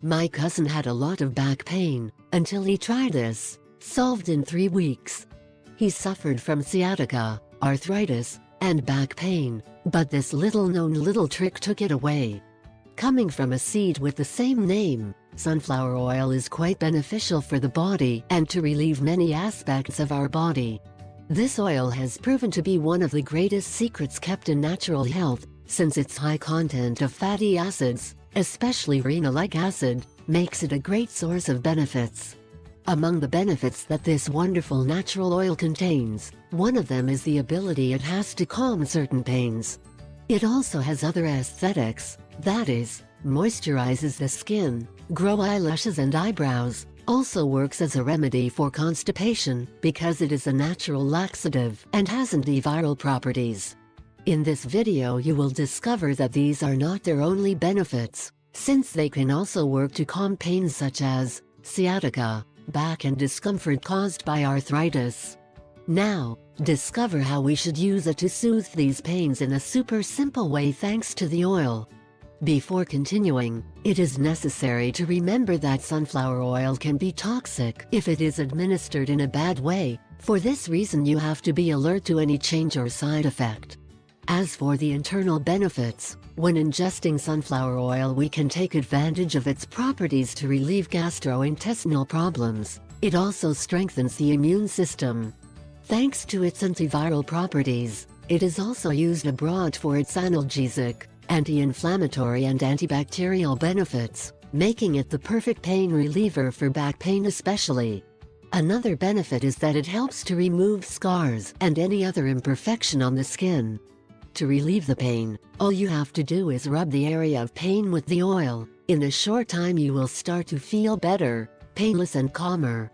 My cousin had a lot of back pain until he tried this, solved in 3 weeks. He suffered from sciatica, arthritis, and back pain, but this little-known trick took it away. Coming from a seed with the same name, sunflower oil is quite beneficial for the body and to relieve many aspects of our body. This oil has proven to be one of the greatest secrets kept in natural health, since its high content of fatty acids, especially renalic acid, makes it a great source of benefits. Among the benefits that this wonderful natural oil contains, one of them is the ability it has to calm certain pains. It also has other aesthetics, that is, moisturizes the skin, grow eyelashes and eyebrows, also works as a remedy for constipation because it is a natural laxative and has antiviral properties. In this video you will discover that these are not their only benefits, since they can also work to calm pains such as sciatica, back and discomfort caused by arthritis. Now, discover how we should use it to soothe these pains in a super simple way thanks to the oil. Before continuing, it is necessary to remember that sunflower oil can be toxic if it is administered in a bad way. For this reason you have to be alert to any change or side effect. As for the internal benefits, when ingesting sunflower oil we can take advantage of its properties to relieve gastrointestinal problems. It also strengthens the immune system. Thanks to its antiviral properties, it is also used abroad for its analgesic, anti-inflammatory and antibacterial benefits, making it the perfect pain reliever for back pain especially. Another benefit is that it helps to remove scars and any other imperfection on the skin. To relieve the pain, all you have to do is rub the area of pain with the oil. In a short time you will start to feel better, painless and calmer.